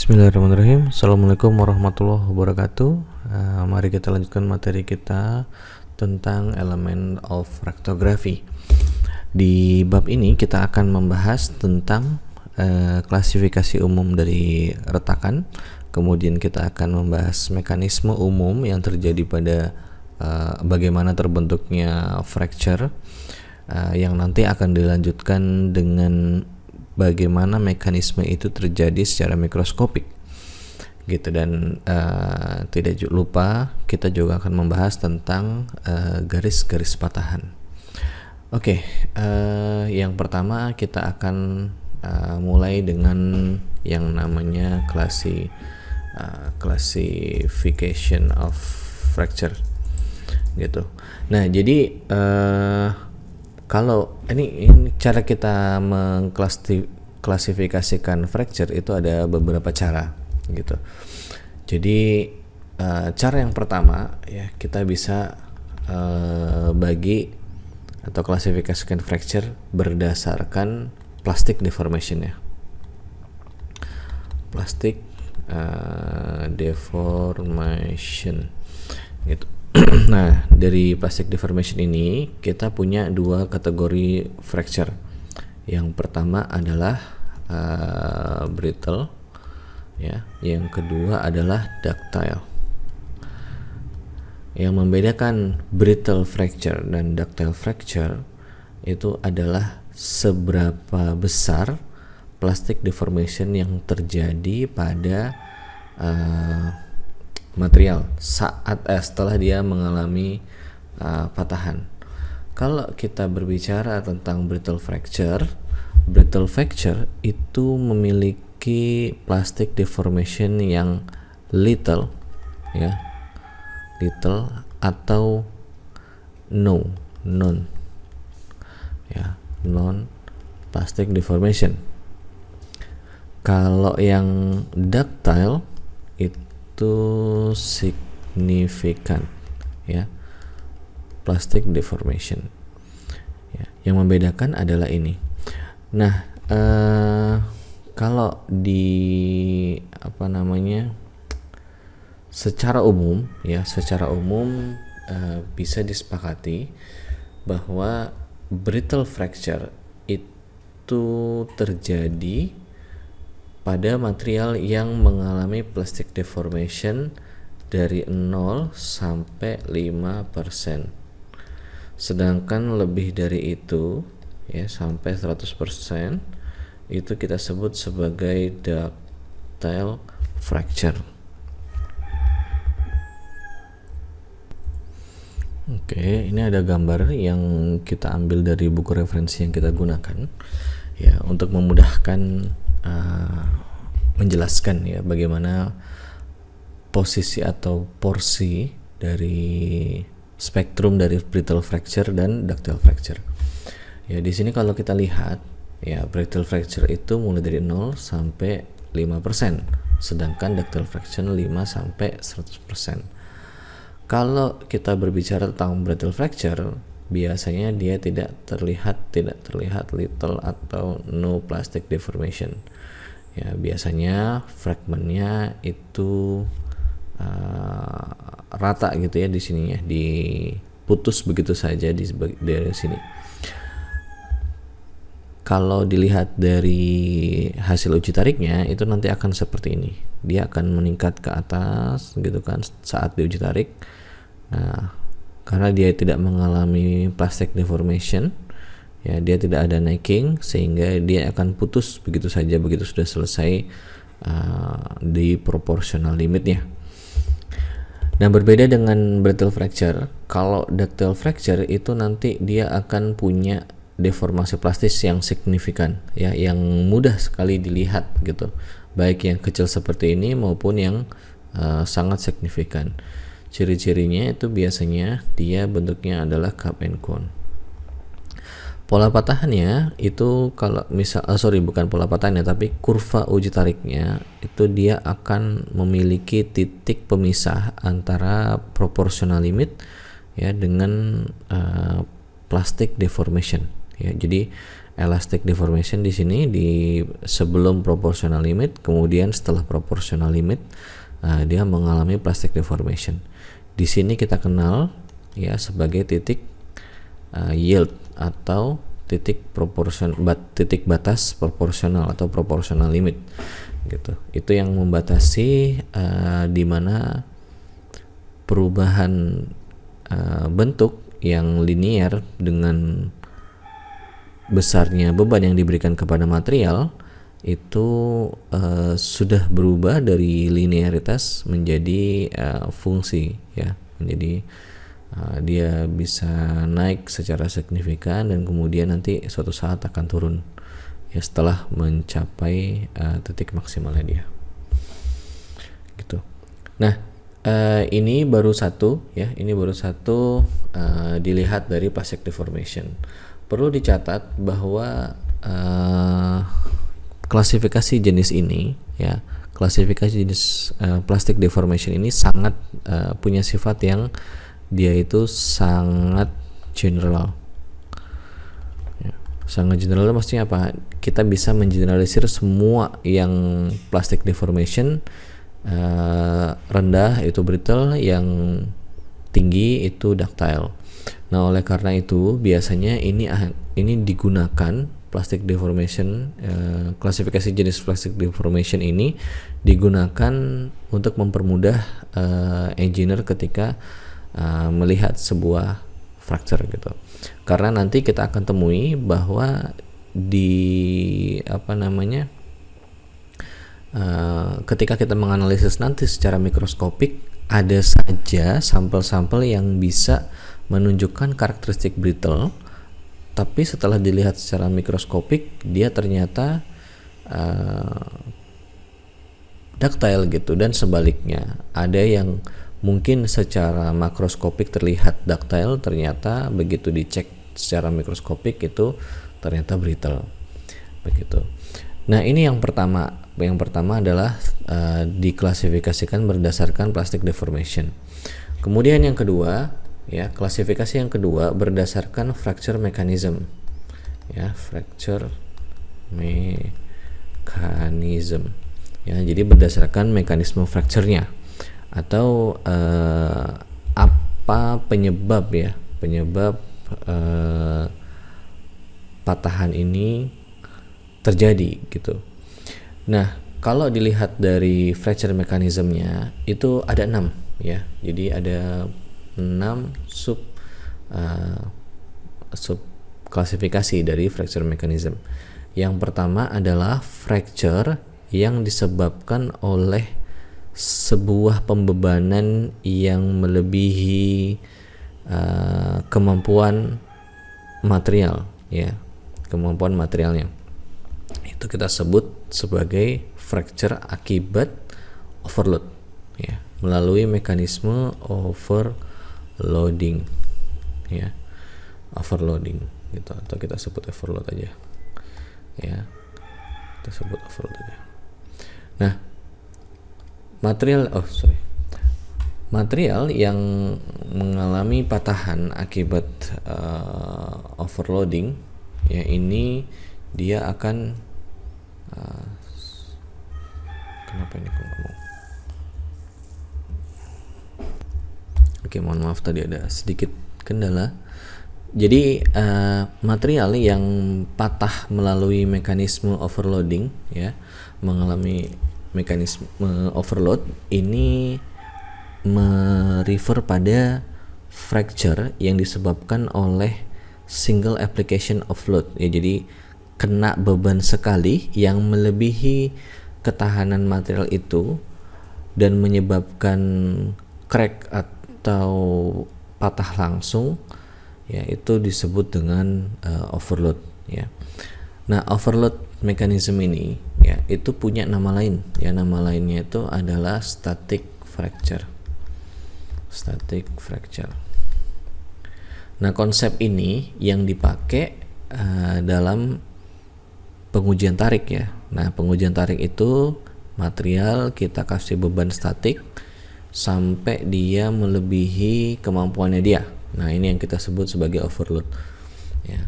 Bismillahirrahmanirrahim. Assalamualaikum warahmatullahi wabarakatuh. Mari kita lanjutkan materi kita tentang elemen of fractography. Di bab ini kita akan membahas tentang klasifikasi umum dari retakan. Kemudian kita akan membahas mekanisme umum yang terjadi pada bagaimana terbentuknya fracture, yang nanti akan dilanjutkan dengan bagaimana mekanisme itu terjadi secara mikroskopik gitu. Dan tidak lupa kita juga akan membahas tentang garis-garis patahan. Oke, yang pertama kita akan mulai dengan yang namanya classification of fracture gitu. Nah, jadi kalau ini cara kita mengklasifikasikan fracture itu ada beberapa cara gitu. Jadi cara yang pertama ya, kita bisa bagi atau klasifikasikan fracture berdasarkan plastic deformation ya. Plastic deformation gitu. Nah, dari plastic deformation ini kita punya dua kategori fracture. Yang pertama adalah brittle ya, yang kedua adalah ductile. Yang membedakan brittle fracture dan ductile fracture itu adalah seberapa besar plastic deformation yang terjadi pada material saat setelah dia mengalami patahan. Kalau kita berbicara tentang brittle fracture itu memiliki plastic deformation yang little ya, little atau non ya, non plastic deformation. Kalau yang ductile itu signifikan ya, plastic deformation ya. Yang membedakan adalah ini. Nah, kalau di secara umum bisa disepakati bahwa brittle fracture itu terjadi pada material yang mengalami plastic deformation dari 0 sampai 5%. Sedangkan lebih dari itu ya, sampai 100% itu kita sebut sebagai ductile fracture. Oke, ini ada gambar yang kita ambil dari buku referensi yang kita gunakan ya, untuk memudahkan menjelaskan ya bagaimana posisi atau porsi dari spektrum dari brittle fracture dan ductile fracture. Ya, di sini kalau kita lihat ya, brittle fracture itu mulai dari 0 sampai 5%, sedangkan ductile fracture 5 sampai 100%. Kalau kita berbicara tentang brittle fracture, biasanya dia tidak terlihat little atau no plastic deformation ya. Biasanya fragmentnya itu rata gitu ya, di sini ya, diputus begitu saja dari sini. Kalau dilihat dari hasil uji tariknya itu nanti akan seperti ini, dia akan meningkat ke atas gitu kan saat diuji tarik. Nah, karena dia tidak mengalami plastic deformation ya, dia tidak ada necking, sehingga dia akan putus begitu saja begitu sudah selesai di proportional limitnya. Nah, berbeda dengan brittle fracture, kalau ductile fracture itu nanti dia akan punya deformasi plastis yang signifikan ya, yang mudah sekali dilihat gitu, baik yang kecil seperti ini maupun yang sangat signifikan. Ciri-cirinya itu biasanya dia bentuknya adalah cup and cone. Pola patahannya itu kalau bukan pola patahannya, tapi kurva uji tariknya itu dia akan memiliki titik pemisah antara proportional limit ya dengan plastic deformation ya. Jadi elastic deformation di sini di sebelum proportional limit, kemudian setelah proportional limit dia mengalami plastic deformation. Di sini kita kenal ya sebagai titik yield atau titik batas proporsional atau proportional limit gitu. Itu yang membatasi di mana perubahan bentuk yang linear dengan besarnya beban yang diberikan kepada material itu sudah berubah dari linearitas menjadi fungsi ya, menjadi dia bisa naik secara signifikan dan kemudian nanti suatu saat akan turun ya setelah mencapai titik maksimalnya dia gitu. Nah ini baru satu ya, ini baru satu dilihat dari plastic deformation. Perlu dicatat bahwa klasifikasi jenis ini ya, klasifikasi jenis plastic deformation ini sangat punya sifat yang dia itu sangat general ya. Sangat general maksudnya apa? Kita bisa mengeneralisir semua yang plastic deformation, rendah itu brittle, yang tinggi itu ductile. Nah, oleh karena itu biasanya ini digunakan plastic deformation, klasifikasi jenis plastic deformation ini digunakan untuk mempermudah engineer ketika melihat sebuah fracture gitu. Karena nanti kita akan temui bahwa di ketika kita menganalisis nanti secara mikroskopik ada saja sampel-sampel yang bisa menunjukkan karakteristik brittle, tapi setelah dilihat secara mikroskopik dia ternyata ductile gitu, dan sebaliknya ada yang mungkin secara makroskopik terlihat ductile, ternyata begitu dicek secara mikroskopik itu ternyata brittle begitu. Nah, ini yang pertama adalah diklasifikasikan berdasarkan plastic deformation. Kemudian yang kedua ya, klasifikasi yang kedua berdasarkan fracture mechanism ya, fracture mechanism ya, jadi berdasarkan mekanisme fracture-nya atau apa penyebab patahan ini terjadi gitu. Nah, kalau dilihat dari fracture mechanism-nya itu ada 6 ya, jadi ada 6 sub klasifikasi dari fracture mechanism. Yang pertama adalah fracture yang disebabkan oleh sebuah pembebanan yang melebihi kemampuan material ya, kemampuan materialnya. Itu kita sebut sebagai fracture akibat overload ya, melalui mekanisme overloading ya, overloading gitu, atau kita sebut overload aja ya, kita sebut overload aja. Nah, material yang mengalami patahan akibat overloading ya, ini dia akan kenapa ini kok ngomong? Oke, mohon maaf tadi ada sedikit kendala. Jadi material yang patah melalui mekanisme overloading ya, mengalami mekanisme overload ini merefer pada fracture yang disebabkan oleh single application of load ya, jadi kena beban sekali yang melebihi ketahanan material itu dan menyebabkan crack atau patah langsung ya, itu disebut dengan overload ya. Nah, overload mechanism ini ya, itu punya nama lain ya, nama lainnya itu adalah static fracture. Static fracture. Nah, konsep ini yang dipakai dalam pengujian tarik ya. Nah, pengujian tarik itu material kita kasih beban statik sampai dia melebihi kemampuannya dia. Nah, ini yang kita sebut sebagai overload ya.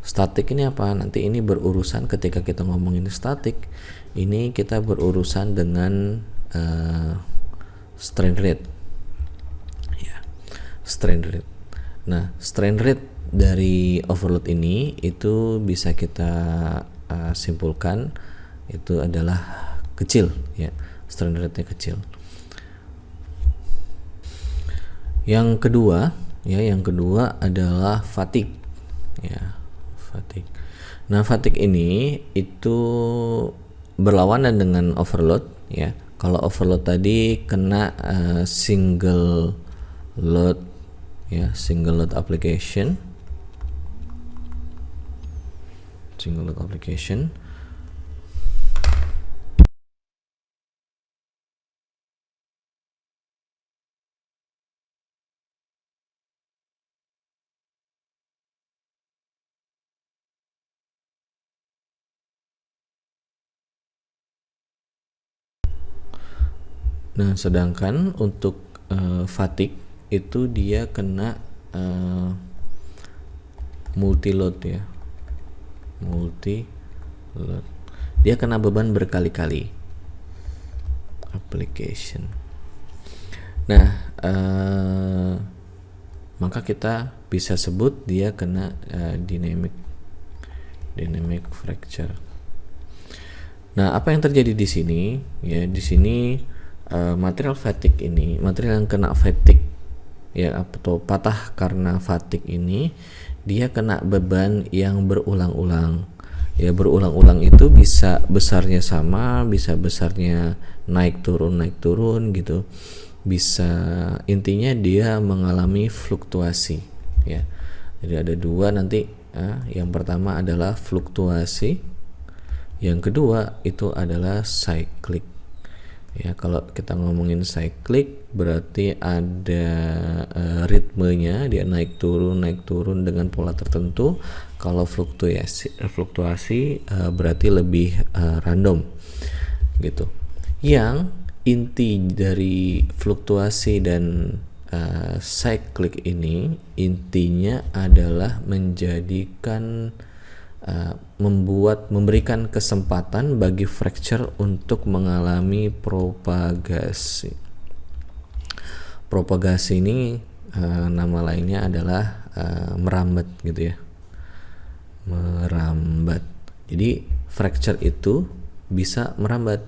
Statik ini apa? Nanti ini berurusan ketika kita ngomongin statik, ini kita berurusan dengan strain rate. Ya, strain rate. Nah, strain rate dari overload ini itu bisa kita simpulkan itu adalah kecil, ya. Strain rate-nya kecil. Yang kedua adalah fatigue, ya, fatigue. Nah, fatigue ini itu berlawanan dengan overload, ya. Kalau overload tadi kena single load, ya, single load application. Nah, sedangkan untuk fatigue itu dia kena multi load, ya, multi load. Dia kena beban berkali-kali application. Nah, maka kita bisa sebut dia kena dynamic fracture. Nah, apa yang terjadi di sini? Ya, di sini material fatigue ini, material yang kena fatigue, ya, atau patah karena fatigue ini, dia kena beban yang berulang-ulang. Ya, berulang-ulang itu bisa besarnya sama, bisa besarnya naik turun gitu. Bisa, intinya dia mengalami fluktuasi, ya. Jadi ada dua nanti. Yang pertama adalah fluktuasi, yang kedua itu adalah cyclic. Ya, kalau kita ngomongin cyclic berarti ada ritmenya, dia naik turun dengan pola tertentu. Kalau fluktuasi berarti lebih random gitu. Yang inti dari fluktuasi dan cyclic ini intinya adalah memberikan kesempatan bagi fracture untuk mengalami propagasi. Propagasi ini nama lainnya adalah merambat gitu, ya, merambat. Jadi fracture itu bisa merambat.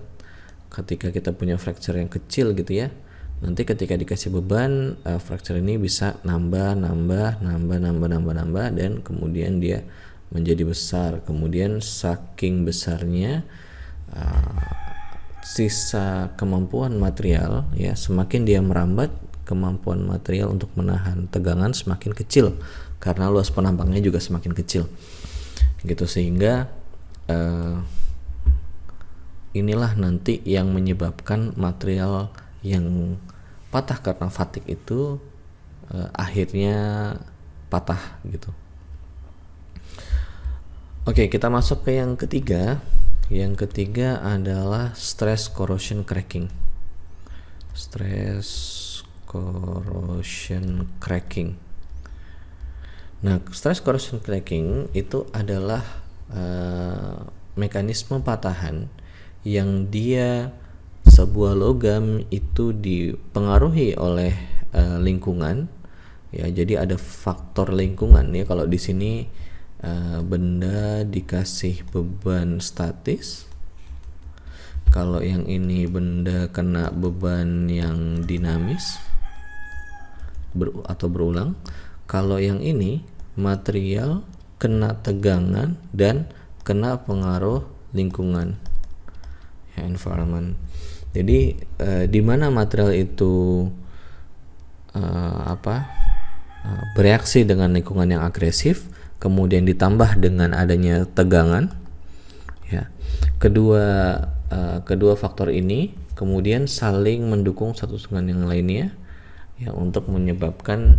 Ketika kita punya fracture yang kecil gitu, ya, nanti ketika dikasih beban, fracture ini bisa nambah dan kemudian dia menjadi besar. Kemudian saking besarnya sisa kemampuan material, ya, semakin dia merambat, kemampuan material untuk menahan tegangan semakin kecil karena luas penampangnya juga semakin kecil gitu. Sehingga inilah nanti yang menyebabkan material yang patah karena fatigue itu akhirnya patah gitu. Oke, kita masuk ke yang ketiga. Yang ketiga adalah stress corrosion cracking. Stress corrosion cracking. Nah, stress corrosion cracking itu adalah mekanisme patahan yang dia sebuah logam itu dipengaruhi oleh lingkungan, ya. Jadi ada faktor lingkungan, ya. Kalau di sini benda dikasih beban statis, kalau yang ini benda kena beban yang dinamis atau berulang, kalau yang ini material kena tegangan dan kena pengaruh lingkungan, ya, environment. Jadi di mana material itu bereaksi dengan lingkungan yang agresif, kemudian ditambah dengan adanya tegangan, ya. Kedua faktor ini kemudian saling mendukung satu dengan yang lainnya, ya, untuk menyebabkan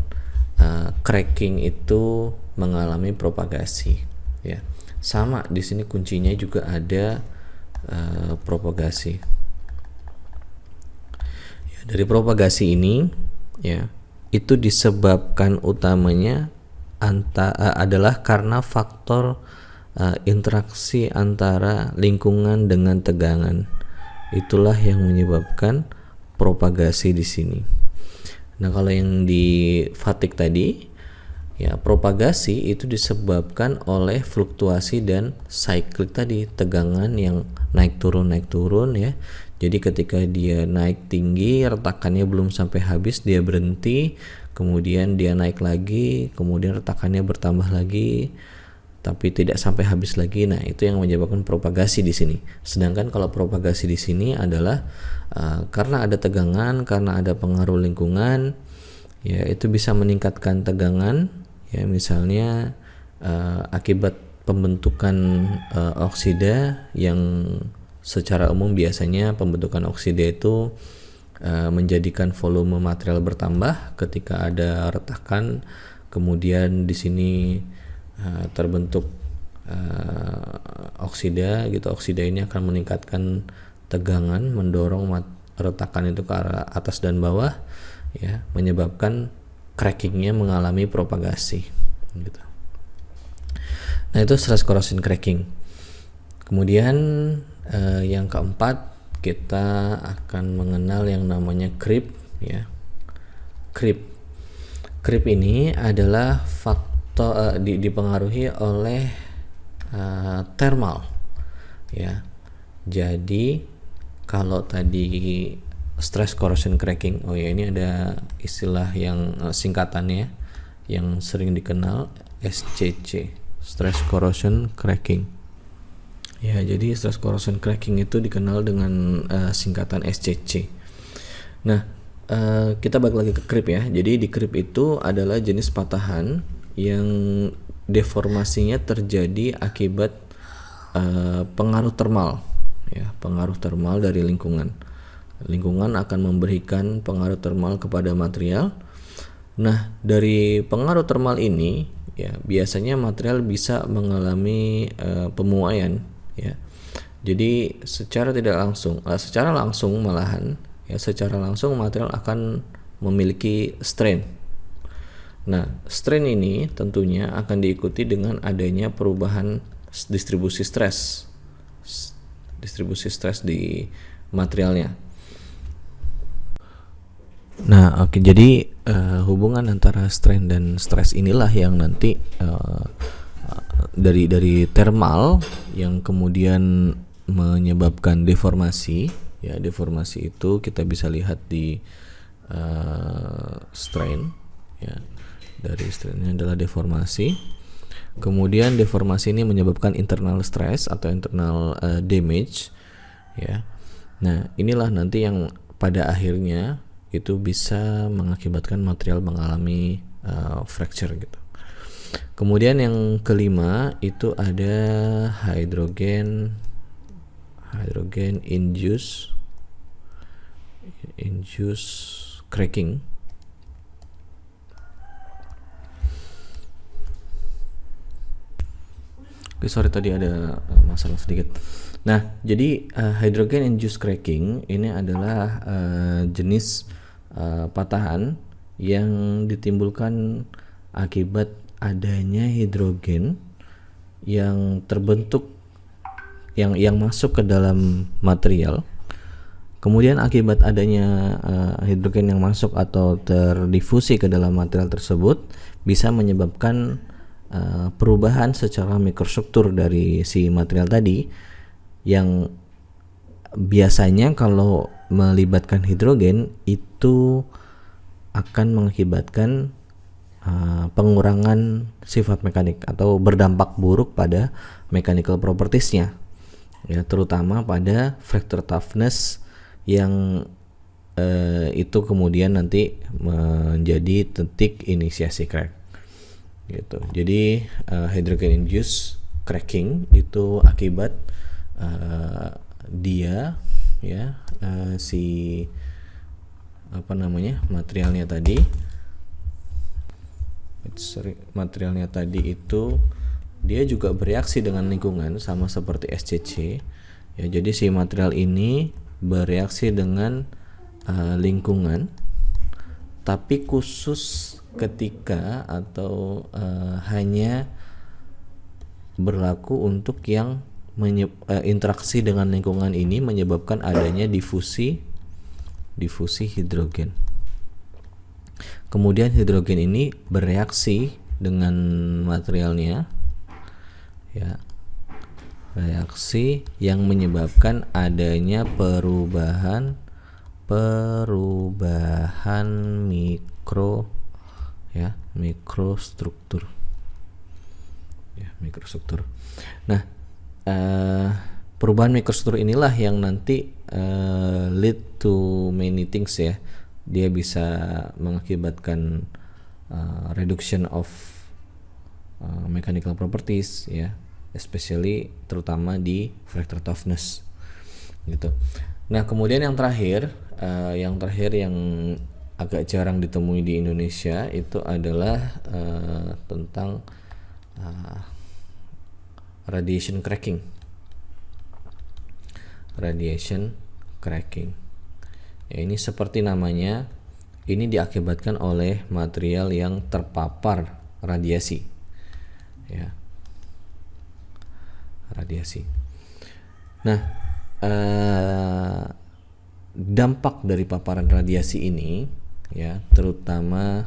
cracking itu mengalami propagasi, ya. Sama di sini kuncinya juga ada propagasi. Ya, dari propagasi ini, ya, itu disebabkan utamanya adalah karena faktor interaksi antara lingkungan dengan tegangan. Itulah yang menyebabkan propagasi di sini. Nah, kalau yang di fatigue tadi, ya propagasi itu disebabkan oleh fluktuasi dan cyclic tadi, tegangan yang naik turun ya. Jadi ketika dia naik tinggi, retakannya belum sampai habis, dia berhenti, kemudian dia naik lagi, kemudian retakannya bertambah lagi, tapi tidak sampai habis lagi. Nah, itu yang menyebabkan propagasi di sini. Sedangkan kalau propagasi di sini adalah karena ada tegangan, karena ada pengaruh lingkungan, ya itu bisa meningkatkan tegangan, ya misalnya akibat pembentukan oksida yang secara umum biasanya pembentukan oksida itu menjadikan volume material bertambah ketika ada retakan, kemudian di sini terbentuk oksida gitu. Oksida ini akan meningkatkan tegangan, mendorong retakan itu ke arah atas dan bawah, ya, menyebabkan crackingnya mengalami propagasi gitu. Nah, itu stress corrosion cracking. Kemudian yang keempat, kita akan mengenal yang namanya creep, ya. Creep ini adalah faktor dipengaruhi oleh thermal, ya. Jadi kalau tadi stress corrosion cracking, oh ya, ini ada istilah yang singkatannya yang sering dikenal, SCC, stress corrosion cracking. Ya, jadi stress corrosion cracking itu dikenal dengan singkatan SCC. Nah, kita balik lagi ke creep, ya. Jadi di creep itu adalah jenis patahan yang deformasinya terjadi akibat pengaruh termal, ya, pengaruh termal dari lingkungan. Lingkungan akan memberikan pengaruh termal kepada material. Nah, dari pengaruh termal ini, ya, biasanya material bisa mengalami pemuaian, ya. Jadi secara tidak langsung, secara langsung malahan, ya, secara langsung material akan memiliki strain. Nah, strain ini tentunya akan diikuti dengan adanya perubahan distribusi stres di materialnya. Nah, oke, jadi hubungan antara strain dan stres inilah yang nanti dari thermal yang kemudian menyebabkan deformasi, ya. Deformasi itu kita bisa lihat di strain, ya. Dari strainnya adalah deformasi. Kemudian deformasi ini menyebabkan internal stress atau internal damage, ya. Nah, inilah nanti yang pada akhirnya itu bisa mengakibatkan material mengalami fracture gitu. Kemudian yang kelima itu ada hydrogen induced cracking. Oke, sorry tadi ada masalah sedikit. Nah, jadi hydrogen induced cracking ini adalah jenis patahan yang ditimbulkan akibat adanya hidrogen yang terbentuk yang masuk ke dalam material. Kemudian akibat adanya hidrogen yang masuk atau terdifusi ke dalam material tersebut bisa menyebabkan perubahan secara mikrostruktur dari si material tadi, yang biasanya kalau melibatkan hidrogen itu akan mengakibatkan pengurangan sifat mekanik atau berdampak buruk pada mechanical properties-nya, ya, terutama pada fracture toughness yang itu kemudian nanti menjadi titik inisiasi crack gitu. Jadi hydrogen induced cracking itu akibat dia, ya, si materialnya tadi itu dia juga bereaksi dengan lingkungan sama seperti SCC, ya. Jadi si material ini bereaksi dengan lingkungan, tapi khusus ketika atau hanya berlaku untuk yang interaksi dengan lingkungan ini menyebabkan adanya difusi hidrogen. Kemudian hidrogen ini bereaksi dengan materialnya, ya, reaksi yang menyebabkan adanya perubahan mikrostruktur. Nah, perubahan mikrostruktur inilah yang nanti lead to many things, ya. Dia bisa mengakibatkan reduction of mechanical properties, ya, especially terutama di fracture toughness gitu. Nah, kemudian yang terakhir yang agak jarang ditemui di Indonesia itu adalah tentang radiation cracking. Ya, ini seperti namanya, ini diakibatkan oleh material yang terpapar radiasi, ya, radiasi. Nah, dampak dari paparan radiasi ini, ya, terutama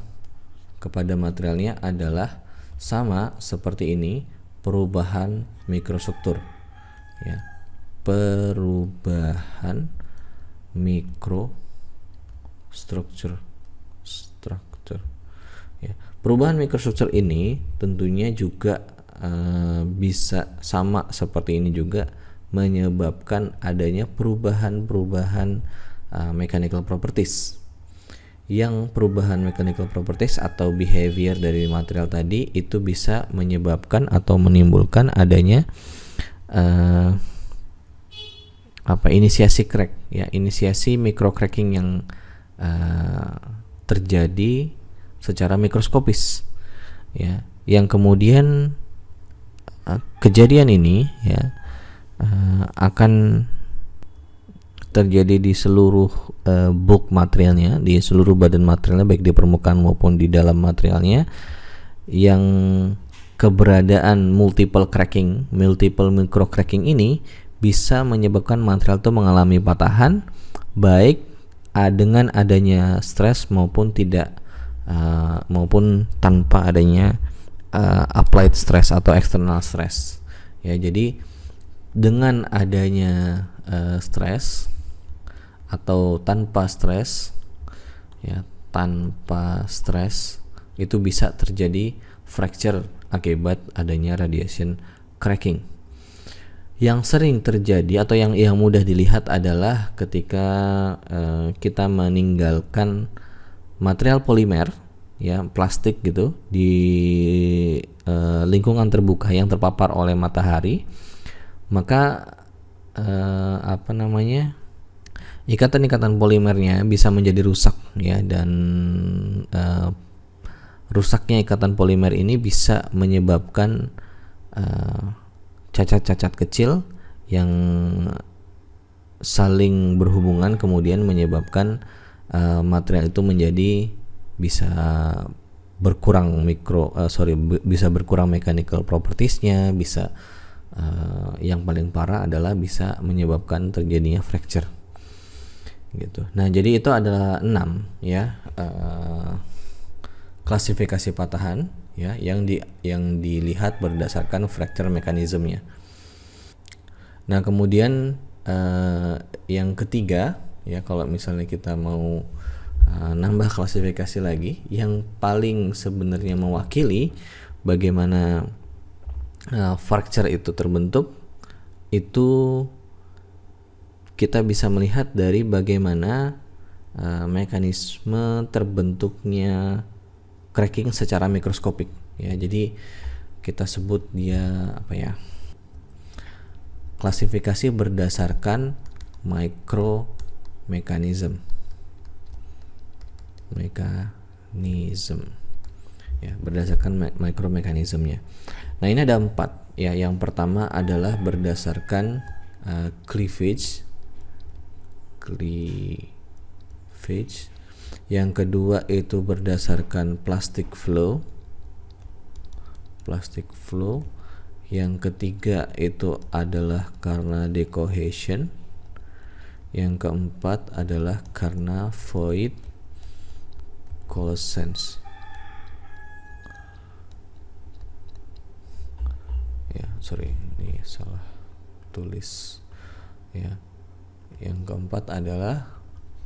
kepada materialnya adalah sama seperti ini, perubahan mikrostruktur, ya, perubahan mikrostruktur, ya. Perubahan mikrostruktur ini tentunya juga bisa sama seperti ini juga menyebabkan adanya perubahan mechanical properties. Yang perubahan mechanical properties atau behavior dari material tadi itu bisa menyebabkan atau menimbulkan adanya inisiasi crack, ya, inisiasi micro cracking yang terjadi secara mikroskopis, ya, yang kemudian kejadian ini, ya, akan terjadi di seluruh bulk materialnya, di seluruh badan materialnya, baik di permukaan maupun di dalam materialnya, yang keberadaan multiple micro cracking ini bisa menyebabkan material itu mengalami patahan, baik dengan adanya stres maupun tidak, maupun tanpa adanya applied stress atau external stress, ya. Jadi dengan adanya stres atau tanpa stres, ya, tanpa stres itu bisa terjadi fracture akibat adanya radiation cracking. Yang sering terjadi atau yang mudah dilihat adalah ketika kita meninggalkan material polimer, ya, plastik gitu, di lingkungan terbuka yang terpapar oleh matahari, maka ikatan-ikatan polimernya bisa menjadi rusak, ya, dan rusaknya ikatan polimer ini bisa menyebabkan cacat-cacat kecil yang saling berhubungan, kemudian menyebabkan material itu menjadi bisa berkurang bisa berkurang mechanical propertiesnya, bisa yang paling parah adalah bisa menyebabkan terjadinya fracture gitu. Nah, jadi itu adalah 6, ya, klasifikasi patahan, ya, yang dilihat berdasarkan fracture mekanismenya. Nah, kemudian yang ketiga, ya, kalau misalnya kita mau nambah klasifikasi lagi, yang paling sebenarnya mewakili bagaimana fracture itu terbentuk, itu kita bisa melihat dari bagaimana mekanisme terbentuknya cracking secara mikroskopik, ya. Jadi kita sebut dia klasifikasi berdasarkan micromekanism, ya, berdasarkan mikromekanismenya. Nah, ini ada 4, ya. Yang pertama adalah berdasarkan cleavage. Yang kedua itu berdasarkan plastic flow. Yang ketiga itu adalah karena decohesion. Yang keempat adalah karena void coalescence. Ini salah tulis ya. Yang keempat adalah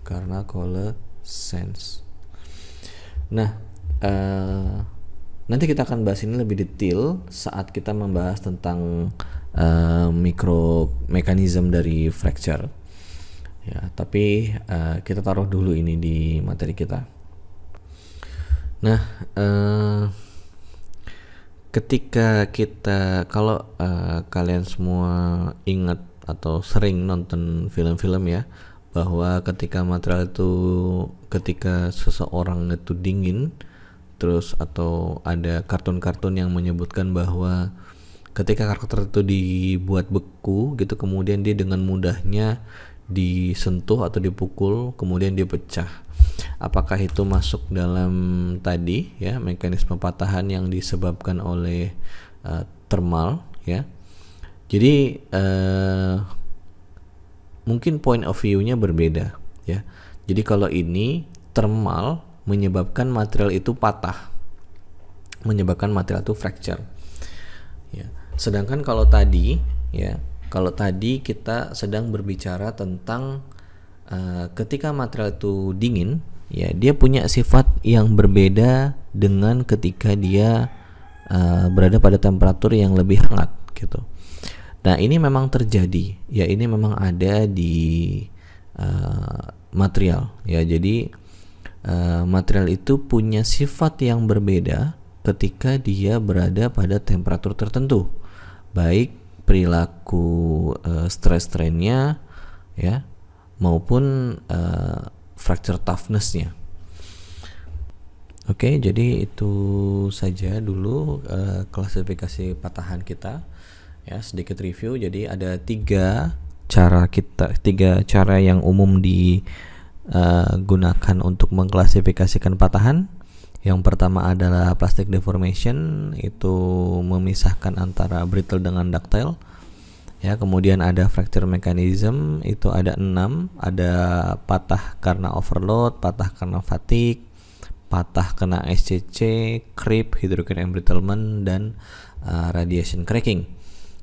karena coalescence. Nah, nanti kita akan bahas ini lebih detail saat kita membahas tentang mikromekanisme dari fracture ya, tapi kita taruh dulu ini di materi kita. Nah, ketika kita, kalau kalian semua ingat atau sering nonton film-film ya, bahwa ketika material itu, ketika seseorang itu dingin, terus atau ada kartun-kartun yang menyebutkan bahwa ketika karakter itu dibuat beku gitu, kemudian dia dengan mudahnya disentuh atau dipukul, kemudian dia pecah. Apakah itu masuk dalam tadi ya, mekanisme patahan yang disebabkan oleh thermal ya. Jadi mungkin point of view-nya berbeda ya. Jadi kalau ini thermal menyebabkan material itu patah, menyebabkan material itu fracture ya. Sedangkan kalau tadi ya, kalau tadi kita sedang berbicara tentang ketika material itu dingin ya, dia punya sifat yang berbeda dengan ketika dia berada pada temperatur yang lebih hangat gitu. Nah, ini memang terjadi ya, ini memang ada di material ya. Jadi material itu punya sifat yang berbeda ketika dia berada pada temperatur tertentu, baik perilaku stress strain-nya ya, maupun fracture toughness-nya. Oke, jadi itu saja dulu klasifikasi patahan kita ya, sedikit review. Jadi ada tiga cara yang umum digunakan untuk mengklasifikasikan patahan. Yang pertama adalah plastic deformation, itu memisahkan antara brittle dengan ductile ya. Kemudian ada fracture mechanism, itu ada 6, ada patah karena overload, patah karena fatigue, patah kena SCC, creep, hydrogen embrittlement, dan radiation cracking.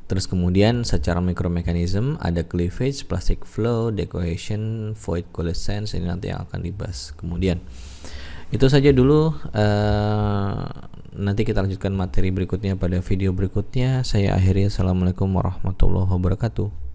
Terus kemudian secara mikromekanisme ada cleavage, plastic flow, decohesion, void coalescence, ini nanti yang akan dibahas kemudian. Itu saja dulu, nanti kita lanjutkan materi berikutnya pada video berikutnya. Saya akhiri, assalamualaikum warahmatullahi wabarakatuh.